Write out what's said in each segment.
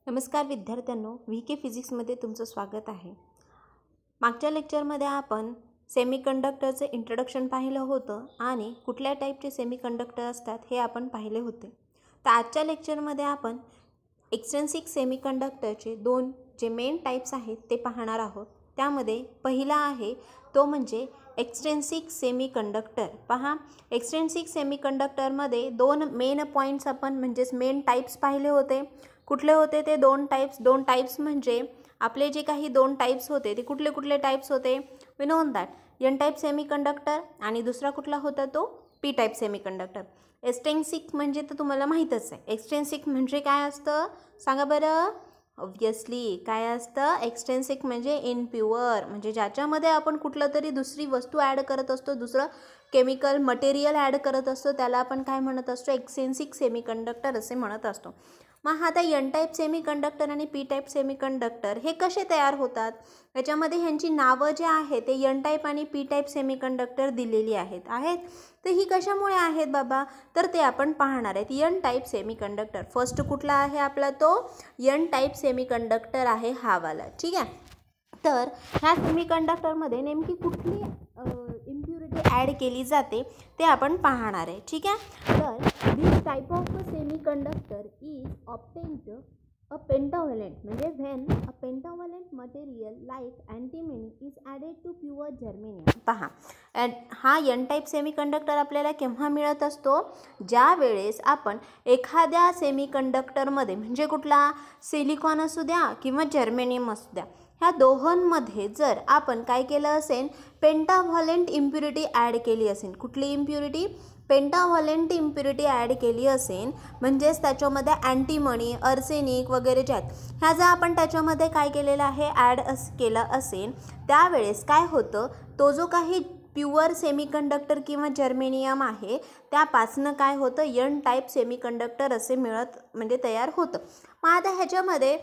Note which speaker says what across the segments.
Speaker 1: नमस्कार विद्यार्थ्यांनो, VK फिजिक्समध्ये तुमचं स्वागत आहे। मागच्या लेक्चरमध्ये आपण सेमीकंडक्टरचे इंट्रोडक्शन पाहिलं होतं आणि कुठल्या टाईपचे सेमीकंडक्टर असतात हे आपण पाहिले होते। तर आजच्या लेक्चरमध्ये आपण एक्सट्रिंसिक सेमीकंडक्टरचे दोन जे मेन टाइप्स आहेत ते पाहणार आहोत। त्यामध्ये पहिला आहे तो म्हणजे एक्सट्रिंसिक सेमीकंडक्टर। पहा, एक्सट्रिंसिक सेमीकंडक्टरमध्ये दोन मेन पॉइंट्स आपण म्हणजेच मेन टाइप्स पाहिले होते। कुठले होते ते दोन टाइप्स म्हणजे आपले जे काही दोन टाइप्स होते ते कुठले कुठले टाइप्स होते? We know that N type semiconductor आणि दुसरा कुठला होता तो पी टाइप सेमीकंडक्टर। एक्सट्रिंसिक म्हणजे तर तुम्हाला माहीतच आहे। एक्सट्रिंसिक म्हणजे काय असतं सांगा बरं? ऑब्वियसली काय असतं? एक्सट्रिंसिक म्हणजे इनप्युअर, म्हणजे ज्याच्यामध्ये आपण कुठलं तरी दुसरी वस्तू ॲड करत असतो, दुसरं केमिकल मटेरियल ॲड करत असतो, त्याला आपण काय म्हणत असतो? एक्सट्रिंसिक सेमीकंडक्टर असे म्हणत असतो। मग आता एन टाइप सेमीकंडक्टर आणि पी टाइप सेमीकंडक्टर हे कसे तयार होतात? याच्यामध्ये ह्यांची नावं जे आहेत ते एन टाइप आणि पी टाइप सेमीकंडक्टर दिलेली आहेत। तर ही कशामुळे आहेत बाबा? तर ते आपण पाहणार आहेत। एन टाइप सेमीकंडक्टर फर्स्ट कुठला आहे आपला? तो एन टाइप सेमीकंडक्टर आहे हा वाला, ठीक आहे। तर ह्या सेमीकंडक्टरमध्ये नेमकी कुठली इम्प्युरिटी ॲड केली जाते ते आपण पाहणार आहे, ठीक आहे। तर this type of semiconductor is obtained a pentavalent, म्हणजे when a pentavalent material like antimony is added to pure germanium. पहा, हा एन टाइप सेमीकंडक्टर आपल्याला केव्हा मिळत असतो? ज्या वेळेस आपण एखाद्या सेमीकंडक्टरमध्ये म्हणजे कुठला सिलिकॉन असू द्या किंवा जर्मेनियम असू द्या, ह्या दोहोंमध्ये जर आपण काय केलं असेल? पेंटाव्हॅलेंट इम्प्युरिटी ॲड केली असेल। कुठली इम्प्युरिटी? पेंटाव्हॅलेंट इम्प्युरिटी ॲड केली असेल, म्हणजेच त्याच्यामध्ये अँटीमनी, अर्सेनिक वगैरे जे आहेत ह्या जर आपण त्याच्यामध्ये काय केलेलं आहे? ॲड केलं असेल, त्यावेळेस काय होतं? तो जो काही प्युअर सेमीकंडक्टर किंवा जर्मेनियम आहे त्यापासनं काय होतं? एन टाइप सेमीकंडक्टर असे म्हणजे तयार होतं। मग आता ह्याच्यामध्ये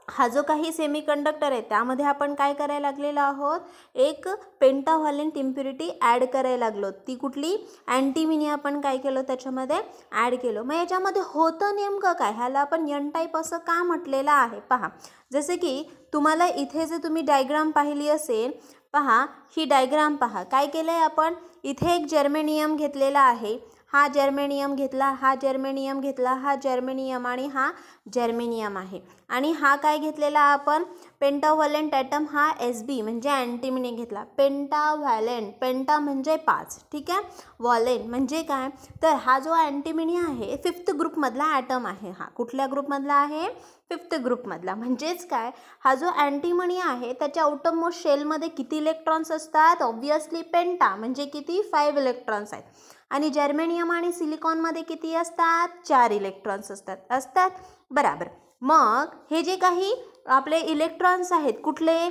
Speaker 1: हा जो काही सेमीकंडक्टर आहे त्यामध्ये आपण काय करायला लागलेलो आहोत? एक पेंटाव्हॅलेंट इम्प्युरिटी ॲड करायला लागलो। ती कुठली? अँटीमनी आपण काय केलं? त्याच्यामध्ये ॲड केलं। मग याच्यामध्ये होतं नेमकं काय? ह्याला आपण एन टाइप असं का म्हटलेलं आहे? पहा, जसे की तुम्हाला इथे जे तुम्ही डायग्राम पाहिली असेल, पहा ही डायग्राम पहा, काय केलं आहे आपण? इथे एक जर्मेनियम घेतलेला आहे, हा जर्मेनियम घेतला, हा जर्मेनियम घेतला, हा जर्मेनियम आणि हा जर्मेनियम आहे, आणि हा काय घेतलेला आपण? पेंटाव्हॅलेंट ॲटम, हा SB म्हणजे अँटीमनी घेतला। पेंटाव्हॅलेंट, पेंटा म्हणजे 5, ठीक आहे। व्हॅलेंट म्हणजे काय? तर हा जो अँटीमनी आहे 5th ग्रुपमधला ॲटम आहे। हा कुठल्या ग्रुपमधला आहे? 5th ग्रुपमधला। म्हणजेच काय? हा जो अँटीमनी आहे त्याच्या आउटरमोस्ट शेलमध्ये किती इलेक्ट्रॉन्स असतात? ऑब्वियसली पेंटा म्हणजे किती? 5 इलेक्ट्रॉन्स आहेत। आणि जर्मेनियम आणि सिलिकॉनमध्ये किती असतात? 4 इलेक्ट्रॉन्स असतात बराबर। मग हे जे काही आपले इलेक्ट्रॉन्स आहेत कुठले?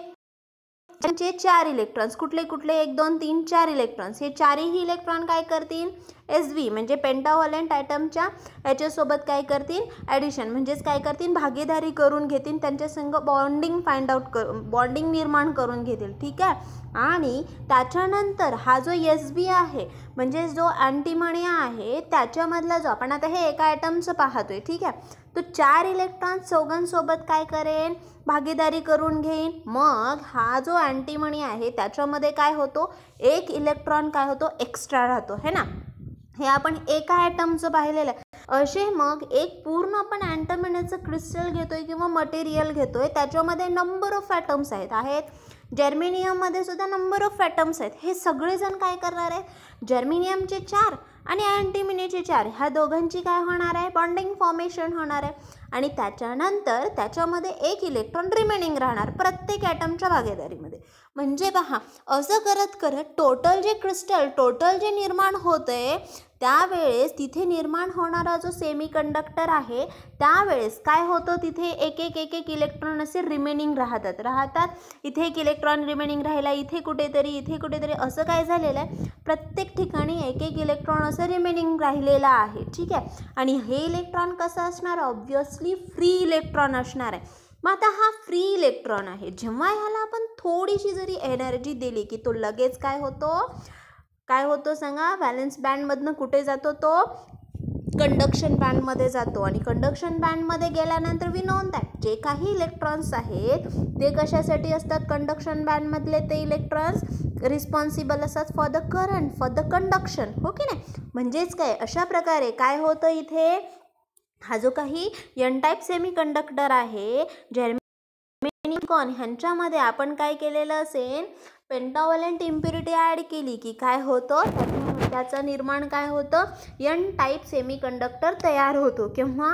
Speaker 1: त्यांचे 4 इलेक्ट्रॉन्स कुठले कुठले? 1 2 3 4 इलेक्ट्रॉन्स। हे चारही इलेक्ट्रॉन काय करतील? SB म्हणजे पेंटाव्हॅलेंट ॲटमच्या याच्यासोबत काय करतील? ॲडिशन म्हणजेच काय करतील? भागीदारी करून घेतील, त्यांच्या संग बॉन्डिंग निर्माण करून घेतील, ठीक आहे। आणि त्याच्यानंतर हा जो SB आहे म्हणजे जो अँटीमनी आहे त्याच्यामधला जो आपण आता हे एका ॲटमचं पाहतोय, ठीक आहे, तो 4 इलेक्ट्रॉन चौघांसोबत काय करेल? भागीदारी करून घेईन। मग हा जो अँटीमनी आहे त्याच्यामध्ये काय होतो? 1 इलेक्ट्रॉन काय होतो? एक्स्ट्रा राहतो, है ना। हे आपण एका ॲटमचं पाहिलेलं आहे। असे मग एक पूर्ण आपण अँटीमनीचं क्रिस्टल घेतोय किंवा मटेरियल घेतोय, त्याच्यामध्ये नंबर ऑफ ॲटम्स आहेत। जर्मेनियममध्ये सुद्धा नंबर ऑफ ॲटम्स आहेत। हे सगळेजण काय करणार आहे? जर्मेनियमचे 4 आणि अँटीमनीचे 4 ह्या दोघांची काय होणार आहे? बॉन्डिंग फॉर्मेशन होणार आहे, आणि त्याच्यानंतर त्याच्यामध्ये 1 इलेक्ट्रॉन रिमेनिंग राहणार प्रत्येक ॲटमच्या भागीदारीमध्ये। म्हणजे पहा, असं करत करत टोटल जे निर्माण होतंय त्यावेळेस तिथे निर्माण होणारा जो सेमीकंडक्टर आहे त्यावेळेस काय होतं? तिथे एक एक इलेक्ट्रॉन असे रिमेनिंग राहतात। इथे 1 इलेक्ट्रॉन रिमेनिंग राहिला, इथे कुठेतरी असं काय झालेलं आहे? प्रत्येक ठिकाणी 1 इलेक्ट्रॉन असं रिमेनिंग राहिलेला आहे, ठीक आहे। आणि हे इलेक्ट्रॉन कसं असणार? ऑब्वियसली फ्री इलेक्ट्रॉन असणार आहे। मग आता हा फ्री इलेक्ट्रॉन आहे, जेव्हा ह्याला आपण थोडीशी जरी एनर्जी दिली की तो लगेच काय होतो सांगा? व्हॅलेन्स बँडमधनं कुठे जातो? तो कंडक्शन बँडमध्ये जातो आणि कंडक्शन बँडमध्ये गेल्यानंतर वी नो दॅट जे काही इलेक्ट्रॉन्स आहेत ते कशासाठी असतात, कंडक्शन बँडमधले ते इलेक्ट्रॉन्स रिस्पॉन्सिबल असतात for the current, for the conduction, हो की नाही. म्हणजेच काय, अशा प्रकारे काय होतं इथे, हा जो काही एन टाईप सेमी कंडक्टर आहे जर्मेनियम ह्यांच्यामध्ये आपण काय केलेलं असेल, पेंटाव्हॅलेंट इम्प्युरिटी ॲड केली की काय होतं, त्याचं निर्माण काय होतं, एन टाईप सेमी कंडक्टर तयार होतो. किंवा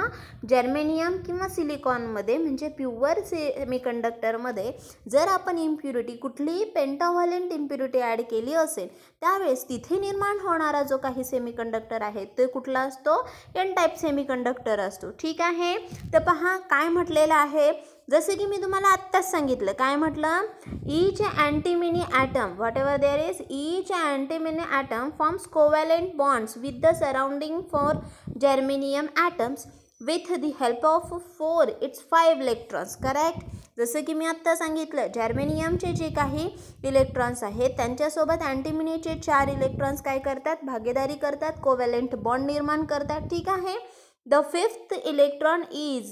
Speaker 1: जर्मेनियम किंवा सिलिकॉनमध्ये म्हणजे प्युअर सेमी कंडक्टरमध्ये जर आपण इम्प्युरिटी कुठलीही पेंटाव्हॅलेंट इम्प्युरिटी ॲड केली असेल त्यावेळेस तिथे निर्माण होणारा जो काही सेमी कंडक्टर आहे ते कुठला असतो, एन टाईप सेमी कंडक्टर असतो. ठीक आहे. तर पहा काय म्हटलेलं आहे, जसे की मी तुम्हाला आत्ताच सांगितलं, काय म्हटलं, each antimony atom whatever there is, each antimony atom forms covalent bonds with the surrounding four germanium atoms with the help of 4 its 5 electrons. Correct. जसं की मी आत्ता सांगितलं, जर्मेनियमचे जे काही इलेक्ट्रॉन्स आहेत त्यांच्यासोबत अँटीमिनीचे 4 इलेक्ट्रॉन्स काय करतात, भागीदारी करतात, कोव्हॅलेंट बॉन्ड निर्माण करतात. ठीक आहे. The 5th electron is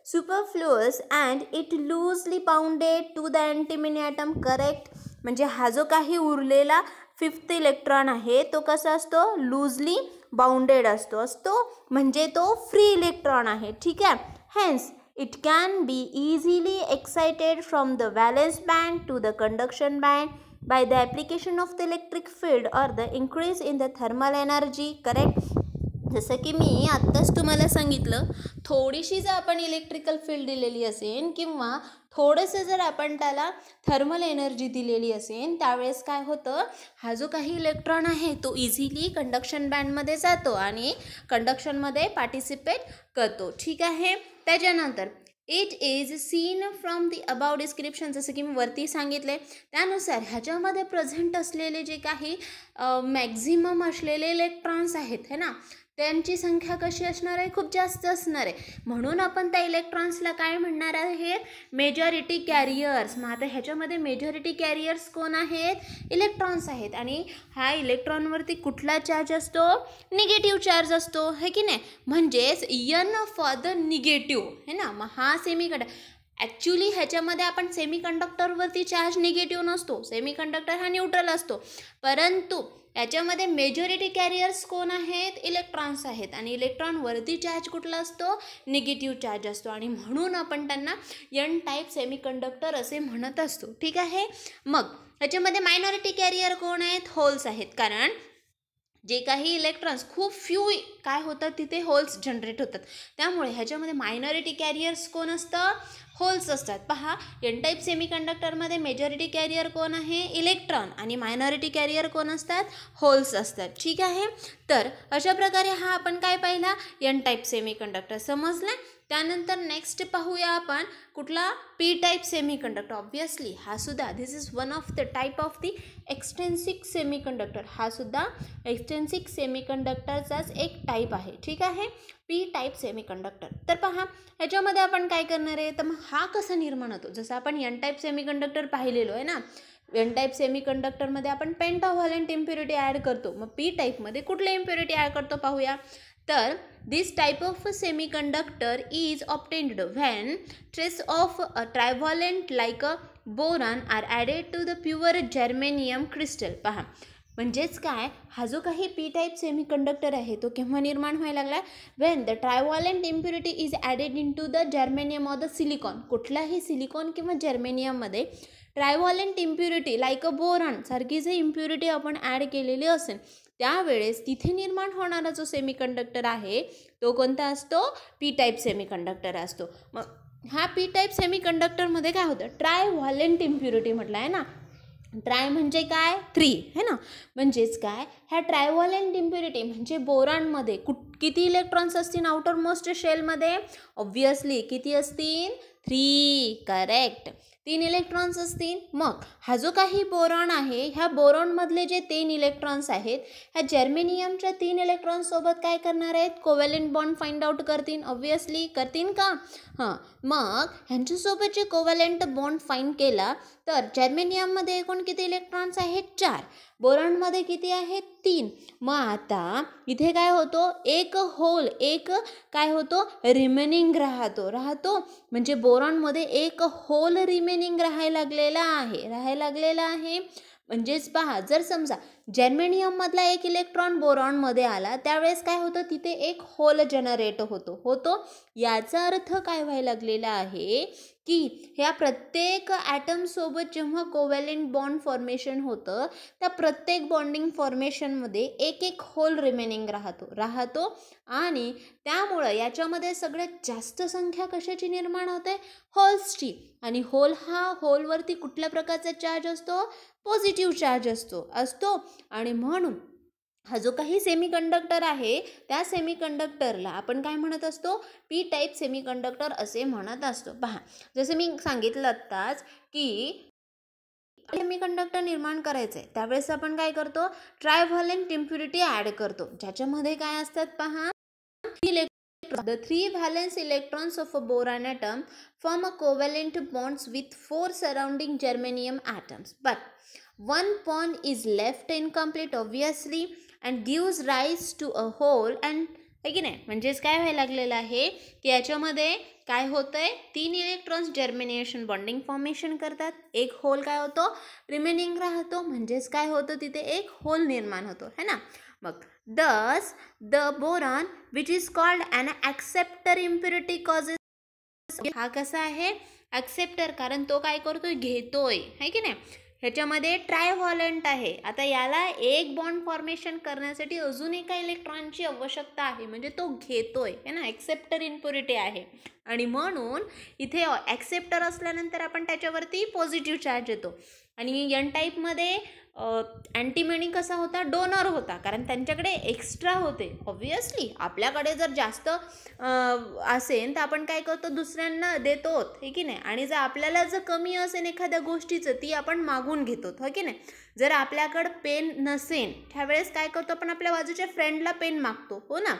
Speaker 1: superfluous and it loosely bounded to the antimony atom. Correct. म्हणजे हा जो काही उरलेला 5th इलेक्ट्रॉन आहे तो कसा असतो, लूजली बाउंडेड असतो म्हणजे तो फ्री इलेक्ट्रॉन आहे. ठीक आहे. Hence it can be easily excited from the valence band to the conduction band by the application of the electric field or the increase in the thermal energy. Correct. जसं की मी आत्ताच तुम्हाला सांगितलं, थोडीशी जर आपण इलेक्ट्रिकल फील्ड दिलेली असेल किंवा थोडंसं जर आपण त्याला थर्मल एनर्जी दिलेली असेल त्यावेळेस काय होतं, हा जो काही इलेक्ट्रॉन आहे तो इझिली कंडक्शन बँडमध्ये जातो आणि कंडक्शनमध्ये पार्टिसिपेट करतो. ठीक आहे. त्याच्यानंतर it is seen from the above description, जसं की मी वरती सांगितले त्यानुसार ह्याच्यामध्ये प्रेझेंट असलेले जे काही मॅक्झिमम असलेले इलेक्ट्रॉन्स आहेत है ना, त्यांची संख्या कशी असणार आहे, खूप जास्त असणार आहे. म्हणून आपण त्या इलेक्ट्रॉन्सला काय म्हणणार आहे, मेजॉरिटी कॅरियर्स. मग आता ह्याच्यामध्ये मेजॉरिटी कॅरियर्स कोण आहेत, इलेक्ट्रॉन्स आहेत. आणि हा इलेक्ट्रॉनवरती कुठला चार्ज असतो, निगेटिव्ह चार्ज असतो, है की नाही. म्हणजेच एन फॉर द निगेटिव्ह है ना. मग हा ॲक्च्युली ह्याच्यामध्ये आपण सेमीकंडक्टरवरती चार्ज निगेटिव्ह नसतो, सेमीकंडक्टर हा न्यूट्रल असतो, परंतु याच्यामध्ये मेजॉरिटी कॅरियर्स कोण आहेत, इलेक्ट्रॉन्स आहेत. आणि इलेक्ट्रॉनवरती चार्ज कुठला असतो, निगेटिव्ह चार्ज असतो आणि म्हणून आपण त्यांना एन टाईप सेमीकंडक्टर असे म्हणत असतो. ठीक आहे. मग ह्याच्यामध्ये मायनॉरिटी कॅरियर कोण आहेत, होल्स आहेत. कारण जे काही इलेक्ट्रॉन्स खूप फ्यू काय होतात तिथे होल्स जनरेट होतात, त्यामुळे ह्याच्यामध्ये मायनॉरिटी कॅरियर्स कोण असतं, होल्स असतात. पहा, एन टाईप सेमीकंडक्टरमध्ये मेजॉरिटी कॅरियर कोण आहे, इलेक्ट्रॉन, आणि मायनॉरिटी कॅरियर कोण असतात, होल्स असतात. ठीक आहे. तर अशा प्रकारे हा आपण काय पाहिला, एन टाईप सेमीकंडक्टर समजला. त्यानंतर नेक्स्ट पाहूया आपण कुठला, पी टाईप सेमीकंडक्टर. ऑब्वियसली हा सुद्धा this is one of the type of the extrinsic semiconductor. हा सुद्धा एक्सटेन्सिक सेमीकंडक्टरचाच एक टाईप आहे. ठीक आहे. P type semiconductor. तर पहा ह्याच्यामध्ये आपण काय करणार आहे, तर मग हा कसा निर्माण होतो, जसं आपण एन टाईप सेमीकंडक्टर पाहिलेलो आहे ना. एन टाईप सेमीकंडक्टरमध्ये आपण पेंटाव्हॅलेंट इम्प्युरिटी ॲड करतो, मग पी टाईपमध्ये कुठले इम्प्युरिटी ॲड करतो पाहूया. तर this type of semiconductor is obtained when trace of a trivalent like a boron are added to the pure germanium crystal. पहा म्हणजेच काय, हा जो काही पी टाईप सेमीकंडक्टर आहे तो केव्हा निर्माण व्हायला लागला, when the trivalent impurity is added into the germanium or the silicon. कुठल्याही सिलिकॉन किंवा जर्मेनियममध्ये trivalent impurity like a boron सारखी जे इम्प्युरिटी आपण ॲड केलेली असेल त्यावेळेस तिथे निर्माण होणारा जो सेमीकंडक्टर आहे तो कोणता असतो, पी टाईप सेमीकंडक्टर असतो. मग ह्या पी टाईप सेमीकंडक्टरमध्ये काय होतं, ट्रायव्हॅलेंट इम्प्युरिटी म्हटलं आहे ना. ट्राय म्हणजे काय, 3 है ना. म्हणजेच काय, ह्या ट्रायव्हॅलेंट इम्प्युरिटी म्हणजे बोरॉनमध्ये किती इलेक्ट्रॉन्स असतील आउटर मोस्ट शेलमध्ये, ऑब्वियसली किती असतील, 3. करेक्ट. 3 इलेक्ट्रॉन्स असतील. मग हा जो काही बोरॉन आहे ह्या बोरॉनमधले जे 3 इलेक्ट्रॉन्स आहेत ह्या जर्मेनियमच्या 3 इलेक्ट्रॉन्ससोबत काय करणार आहेत, कोव्हॅलेंट बॉन्ड फाइंड आउट करतील. ऑब्वियसली करतील का, हां. मग ह्यांच्यासोबत जे कोव्हॅलेंट बॉन्ड फाइंड केला तर जर्मेनियममध्ये एकूण किती इलेक्ट्रॉन्स आहेत, 4. बोरॉनमध्ये किती आहे 3. मग आता इथे काय होतो, एक होल, एक काय होतो रिमेनिंग राहतो म्हणजे बोरॉनमध्ये एक होल रिमेनिंग राहायला लागलेला आहे. म्हणजेच पहा, जर समजा जर्मेनियममधला एक इलेक्ट्रॉन बोरॉनमध्ये आला त्यावेळेस काय होतं, तिथे एक होल जनरेट होतो. याचा अर्थ काय व्हायला लागलेला आहे की ह्या प्रत्येक ॲटमसोबत जेव्हा कोव्हॅलेंट बॉन्ड फॉर्मेशन होतं त्या प्रत्येक बॉन्डिंग फॉर्मेशनमध्ये एक होल रिमेनिंग राहतो आणि त्यामुळं याच्यामध्ये सगळ्यात जास्त संख्या कशाची निर्माण होते, होल्सची. आणि होलवरती कुठल्या प्रकारचा चार्ज असतो, पॉझिटिव्ह चार्ज असतो आणि म्हणून हा जो काही सेमीकंडक्टर आहे त्या सेमीकंडक्टरला आपण काय म्हणत असतो, पी टाईप सेमीकंडक्टर असे म्हणत असतो. पहा, जसं मी सांगितलं आत्ताच की सेमीकंडक्टर निर्माण करायचं आहे त्यावेळेस आपण काय करतो, ट्रायव्हॅलेंट इम्प्युरिटी ॲड करतो, ज्याच्यामध्ये काय असतात पहा, the 3 valence electrons of a boron atom form a covalent bonds with 4 surrounding germanium atoms, but one bond is left incomplete obviously and gives rise to a hole and है की नाही. म्हणजेच काय व्हायला लागलेलं आहे की याच्यामध्ये काय होतंय, 3 इलेक्ट्रॉन्स जर्मिनेशन बॉन्डिंग फॉर्मेशन करतात, एक होल काय होतो रिमेनिंग राहतो. म्हणजेच काय होतं, तिथे एक होल निर्माण होतो है ना. मग thus the boron which is called an acceptor impurity causes, हा कसा आहे ॲक्सेप्टर, कारण तो काय करतोय, घेतोय है की नाही. ह्याच्यामध्ये ट्रायव्हॅलेंट आहे. आता याला एक बॉन्ड फॉर्मेशन करण्यासाठी अजून एका इलेक्ट्रॉनची आवश्यकता आहे, म्हणजे तो घेतोय है ना, ॲक्सेप्टर इम्प्युरिटी आहे. आणि म्हणून इथे ॲक्सेप्टर असल्यानंतर आपण त्याच्यावरती पॉझिटिव्ह चार्ज येतो. आणि एन टाईपमध्ये अँटीमनी कसा होता, डोनर होता, कारण त्यांच्याकडे एक्स्ट्रा होते. ऑब्वियसली आपल्याकडे जर जास्त असेल तर आपण काय करतो, दुसऱ्यांना देतो हे की नाही. आणि जर आपल्याला जर कमी असेल एखाद्या गोष्टीचं ती आपण मागून घेतो हो की नाही. जर आपल्याकडं पेन नसेल त्यावेळेस काय करतो, आपण आपल्या बाजूच्या फ्रेंडला पेन मागतो हो ना.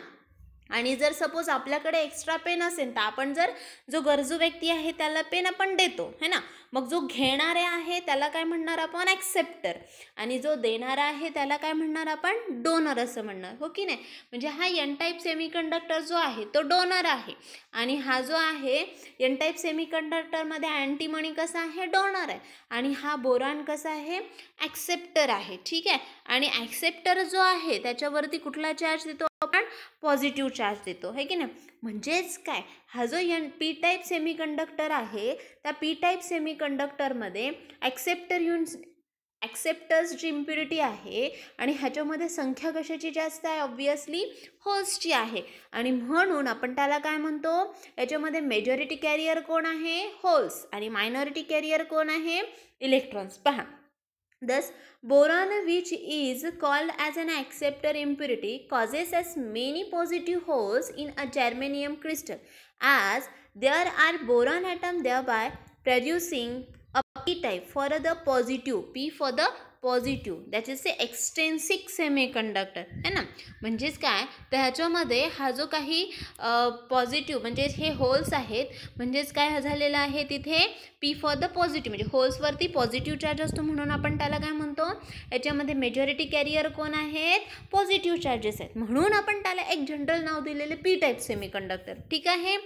Speaker 1: आणि जर सपोज आपल्याकडे एक्स्ट्रा पेन असेल तर आपण जर जो गरजू व्यक्ती आहे त्याला पेन आपण देतो है ना. मग जो घेणारे आहे त्याला काय म्हणणार आपण, ॲक्सेप्टर. आणि जो देणारा आहे त्याला काय म्हणणार आपण, डोनर असं म्हणणार हो की नाही. म्हणजे हा एन टाईप सेमीकंडक्टर जो आहे तो डोनर आहे आणि हा जो आहे एन टाईप सेमीकंडक्टरमध्ये अँटीमनी कसा आहे, डोनर आहे. आणि हा बोरॉन कसा आहे, ॲक्सेप्टर आहे. ठीक आहे. आणि ॲक्सेप्टर जो आहे त्याच्यावरती कुठला चार्ज देतो आपण, पॉझिटिव्ह चार्ज देतो है की नाही. म्हणजेच काय, हा जो पी टाईप सेमीकंडक्टर आहे त्या पी टाईप सेमीकंडक्टरमध्ये ॲक्सेप्टर्सची इम्प्युरिटी आहे आणि ह्याच्यामध्ये संख्या कशाची जास्त आहे, ऑब्वियसली होल्सची आहे. आणि म्हणून आपण त्याला काय म्हणतो, याच्यामध्ये मेजॉरिटी कॅरियर कोण आहे, होल्स, आणि मायनॉरिटी कॅरियर कोण आहे, इलेक्ट्रॉन्स. पहा, thus boron which is called as an acceptor impurity causes as many positive holes in a germanium crystal as there are boron atom, thereby producing a p type for the positive, p for the positive, that is a extrinsic semiconductor है ना. म्हणजेच काय, तर ह्याच्यामध्ये हा जो काही positive म्हणजे हे होल्स आहेत, म्हणजेच काय झालेलं आहे तिथे पी फॉर द पॉझिटिव्ह, म्हणजे होल्सवरती पॉझिटिव्ह चार्ज असतो म्हणून आपण त्याला काय म्हणतो, याच्यामध्ये मेजॉरिटी कॅरियर कोण आहेत, पॉझिटिव्ह चार्जेस आहेत, म्हणून आपण त्याला एक जनरल नाव दिलेले पी टाईप सेमीकंडक्टर. ठीक आहे.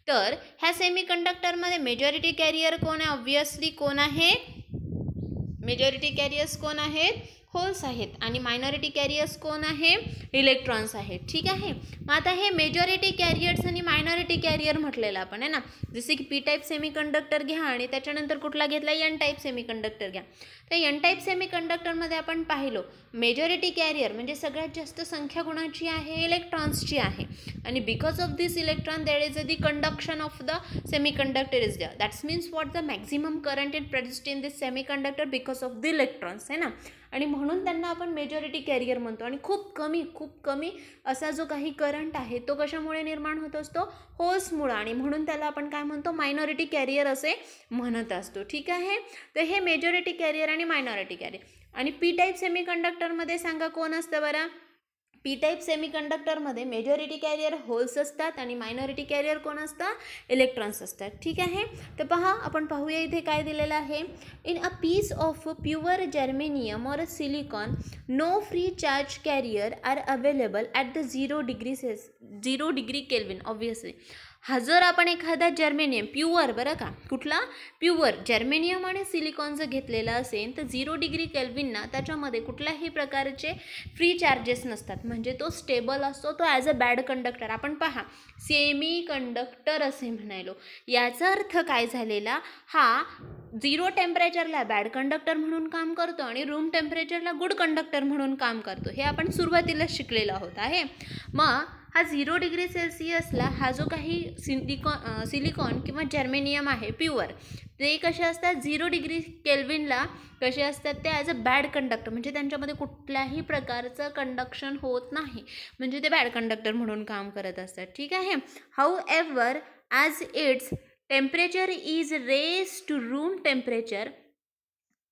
Speaker 1: तर ह्या सेमीकंडक्टरमध्ये मेजॉरिटी कॅरियर कोण आहे, ऑब्वियसली कोण आहे, मेजॉरिटी कॅरियर्स कोण आहेत, होल्स आहेत, आणि मायनॉरिटी कॅरियर्स कोण आहे, इलेक्ट्रॉन्स आहेत. ठीक आहे. मग आता हे मेजॉरिटी कॅरियर्स आणि मायनॉरिटी कॅरियर म्हटलेलं आपण आहे ना. जसे की पी टाईप सेमीकंडक्टर घ्या आणि त्याच्यानंतर कुठला घेतला, एन टाईप सेमीकंडक्टर घ्या. तर एन टाईप सेमीकंडक्टरमध्ये आपण पाहिलो मेजॉरिटी कॅरियर म्हणजे सगळ्यात जास्त संख्या कोणाची आहे, इलेक्ट्रॉन्सची आहे. आणि because of this electron there is the conduction of the semiconductor is there, that's means what the maximum current it produced in this semiconductor because of the electrons आहे ना. आणि म्हणून त्यांना आपण मेजॉरिटी कॅरियर म्हणतो. आणि खूप कमी असा जो काही करंट आहे तो कशामुळे निर्माण होत असतो, होल्समुळे, आणि म्हणून त्याला आपण काय म्हणतो, मायनॉरिटी कॅरियर असे म्हणत असतो. ठीक आहे. तर हे मेजॉरिटी कॅरियर आणि मायनॉरिटी कॅरियर. आणि पी टाईप सेमीकंडक्टरमध्ये सांगा कोण असतं बरं, पी टाईप सेमीकंडक्टरमध्ये मेजॉरिटी कॅरियर होल्स असतात आणि मायनॉरिटी कॅरियर कोण असतात, इलेक्ट्रॉन्स असतात. ठीक आहे. तर पहा, आपण पाहूया इथे काय दिलेलं आहे. In a piece of pure germanium और silicon no free charge carrier are available at the 0 degree kelvin. Obviously हा जर आपण एखादा जर्मेनियम प्युअर, बरं का, कुठला प्युअर जर्मेनियम आणि सिलिकॉन जर घेतलेला असेल तर 0 डिग्री केल्विनना त्याच्यामध्ये कुठल्याही प्रकारचे फ्री चार्जेस नसतात. म्हणजे तो स्टेबल असतो, तो ॲज अ बॅड कंडक्टर. आपण पहा, सेमी कंडक्टर असे म्हणालो, याचा अर्थ काय झालेला, हा 0 टेम्परेचरला बॅड कंडक्टर म्हणून काम करतो आणि रूम टेम्परेचरला गुड कंडक्टर म्हणून काम करतो. हे आपण सुरुवातीलाच शिकलेलो आहोत आहे. मग हा 0 डिग्री सेल्सिअसला हा जो काही सिलिकॉन किंवा जर्मेनियम आहे प्युअर, ते कसे असतात, 0 डिग्री केल्विनला कसे असतात, ते ॲज अ बॅड कंडक्टर, म्हणजे त्यांच्यामध्ये कुठल्याही प्रकारचं कंडक्शन होत नाही, म्हणजे ते बॅड कंडक्टर म्हणून काम करत असतात. ठीक आहे. However as its temperature is raise to room temperature,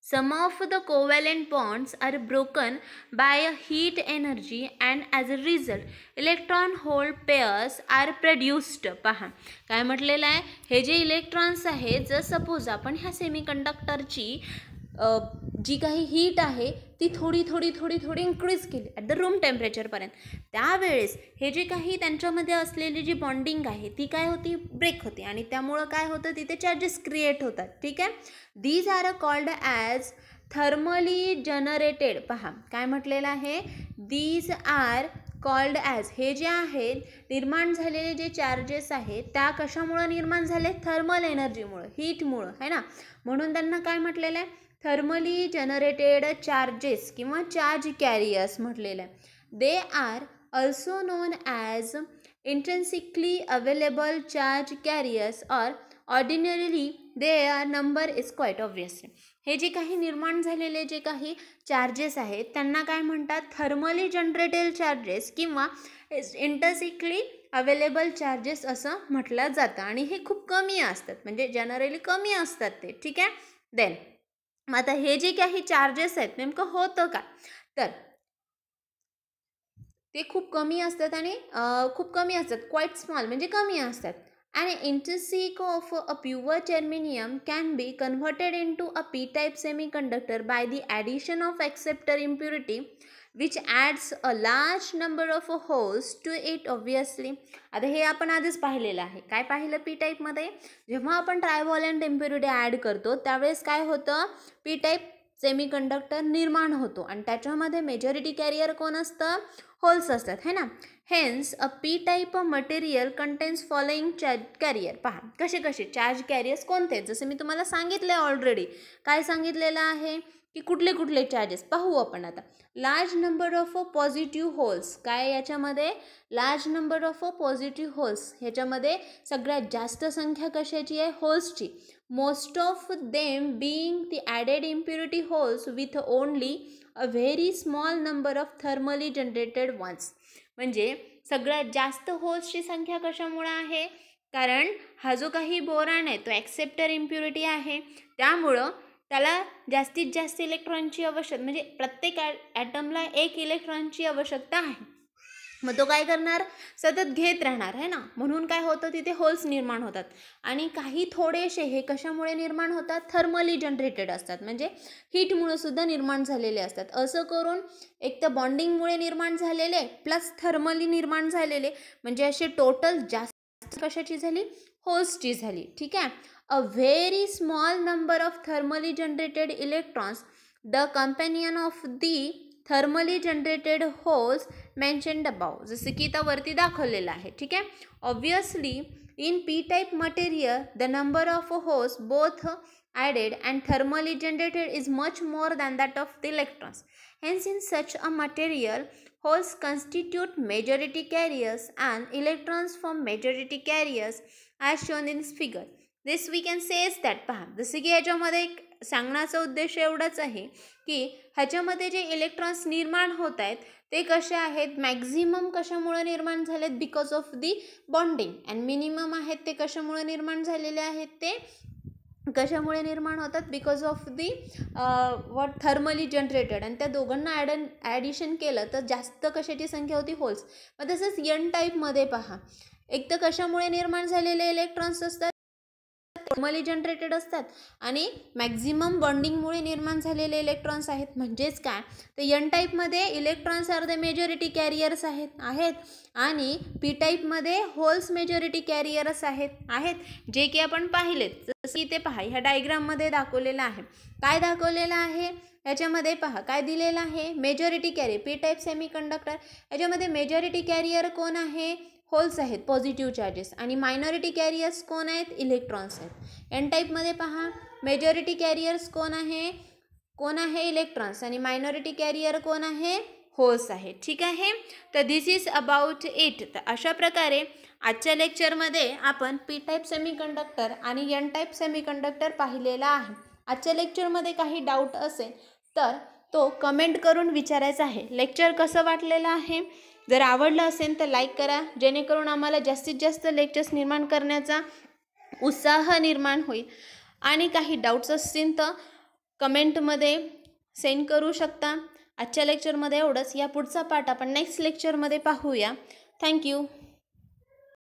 Speaker 1: some of the covalent bonds are broken by a heat energy and as a result electron hole pairs are produced. पहा काय म्हटलेलं आहे, हे जे इलेक्ट्रॉन्स आहेत, जर suppose आपण ह्या सेमीकंडक्टरची जी काही हीट आहे ती थोडी इन्क्रीज केली ॲट द रूम टेम्परेचरपर्यंत, त्यावेळेस हे जे काही त्यांच्यामध्ये असलेली जी बॉन्डिंग आहे ती काय होती, ब्रेक होते आणि त्यामुळं काय होतं, तिथे चार्जेस क्रिएट होतात. ठीक आहे. These are called as thermally generated. पहा काय म्हटलेलं आहे, दीज आर कॉल्ड ॲज, हे जे आहेत निर्माण झालेले जे चार्जेस आहेत त्या कशामुळं निर्माण झाले, थर्मल एनर्जीमुळं, हीटमुळं, है ना. म्हणून त्यांना काय म्हटलेलं आहे, थर्मली जनरेटेड चार्जेस किंवा चार्ज कॅरियर्स म्हटलेलं आहे. They are also known as intrinsically available charge carriers और ordinarily their number is quite. Obviously हे जे काही निर्माण झालेले जे काही चार्जेस आहेत त्यांना काय म्हणतात, थर्मली जनरेटेड चार्जेस किंवा इंट्रेन्सिकली अवेलेबल चार्जेस असं म्हटलं जातं. आणि हे खूप कमी असतात, म्हणजे जनरली कमी असतात ते. ठीक आहे. देन मग आता हे जे काही चार्जेस आहेत नेमकं होतं का, तर ते खूप कमी असतात आणि खूप कमी असतात, क्वाईट स्मॉल म्हणजे कमी असतात. An intrinsic of a pure germanium can be converted into a p-type semiconductor by the addition of acceptor impurity which adds a large number of holes to it. Obviously आता हे आपण आधीच पाहिलेलं आहे. काय पाहिलं पी टाईपमध्ये, जेव्हा आपण ट्रायव्हॅलेंट इम्प्युरिटी ॲड करतो त्यावेळेस काय होतं, पी टाईप सेमीकंडक्टर निर्माण होतो आणि त्याच्यामध्ये मेजॉरिटी कॅरियर कोण असतं, होल्स असतात, है ना. Hence a P type material contains following charge carrier. पहा कसे कसे चार्ज कॅरियर्स कोणते, जसे मी तुम्हाला सांगितले ऑलरेडी. काय सांगितलेलं आहे की कुठले कुठले चार्जेस पाहू आपण आता. Large number of positive holes, काय याच्यामध्ये, large number of positive holes, ह्याच्यामध्ये सगळ्यात जास्त संख्या कशाची आहे, होल्सची. Most of them being the added impurity holes with only a very small number of thermally generated ones. म्हणजे सगळ्यात जास्त होल्सची संख्या कशामुळे आहे, कारण हा जो काही बोरान आहे तो ॲक्सेप्टर इम्प्युरिटी आहे, त्यामुळं त्याला जास्तीत जास्त इलेक्ट्रॉनची आवश्यकता, म्हणजे प्रत्येक ॲटमला एक इलेक्ट्रॉनची आवश्यकता आहे. मग तो काय करणार, सतत घेत राहणार, है ना. म्हणून काय होतं, तिथे होल्स निर्माण होतात. आणि काही थोडेसे हे कशामुळे निर्माण होतात, थर्मली जनरेटेड असतात, म्हणजे हीटमुळे सुद्धा निर्माण झालेले असतात. असं करून एक तर बॉन्डिंगमुळे निर्माण झालेले प्लस थर्मली निर्माण झालेले, म्हणजे असे टोटल जास्त कशाची झाली, होल्सची झाली. ठीक आहे. अ very small number of thermally generated electrons the companion of the thermally generated holes mentioned above, जसं की इथं वरती दाखवलेलं आहे. ठीक आहे. Obviously in P type material the number of holes both added and thermally generated is much more than that of the electrons. Hence in such a material holes constitute majority carriers and electrons form majority carriers as shown in this figure. This we can say is that, पहा जसे की ह्याच्यामध्ये सांगण्याचा उद्देश एवढाच आहे की ह्याच्यामध्ये जे इलेक्ट्रॉन्स निर्माण होत आहेत ते कसे आहेत, मॅक्झिमम कशामुळे निर्माण झालेत, because of the bonding, and minimum आहेत ते कशामुळे निर्माण झालेले आहेत, ते कशामुळे निर्माण होतात? Because of the what thermally generated. आणि त्या दोघांना ॲडिशन केलं तर जास्त कशाची संख्या होती? होल्स. मग तसंच एन टाईपमध्ये पहा, एक तर कशामुळे निर्माण झालेले इलेक्ट्रॉन्स असतात? थर्मली जनरेटेड असतात आणि मॅक्झिमम बॉन्डिंगमुळे निर्माण झालेले इलेक्ट्रॉन्स आहेत. म्हणजेच काय, तर एन टाईपमध्ये electrons are the majority carriers आहेत आणि पी टाईपमध्ये होल्स मेजॉरिटी कॅरियर्स आहेत जे की आपण पाहिलेत. जसं इथे पहा, ह्या डायग्राममध्ये दाखवलेलं आहे. काय दाखवलेलं आहे याच्यामध्ये? पहा काय दिलेलं आहे, majority carrier P type semiconductor. याच्यामध्ये मेजॉरिटी कॅरियर कोण आहे? होल्स आहेत, पॉझिटिव्ह चार्जेस. आणि मायनॉरिटी कॅरियर्स कोण आहेत? इलेक्ट्रॉन्स आहेत. एन टाईपमध्ये पहा, मेजॉरिटी कॅरियर्स कोण आहे? इलेक्ट्रॉन्स. आणि मायनॉरिटी कॅरियर कोण आहे? होल्स आहे. ठीक आहे, तर दिस इज अबाउट इट. तर अशा प्रकारे आजच्या लेक्चरमध्ये आपण पी टाईप सेमीकंडक्टर आणि एन टाईप सेमीकंडक्टर पाहिलेला आहे. आजच्या लेक्चरमध्ये काही डाऊट असेल तर तो कमेंट करून विचारायचा आहे. लेक्चर कसं वाटलेलं आहे? जर आवडलं असेल तर लाईक करा, जेणेकरून आम्हाला जास्तीत जास्त लेक्चर्स निर्माण करण्याचा उत्साह निर्माण होईल. आणि काही डाऊट्स असतील तर कमेंटमध्ये सेंड करू शकता. आजच्या लेक्चरमध्ये एवढंच. या पुढचा पार्ट आपण नेक्स्ट लेक्चरमध्ये पाहूया. थँक्यू.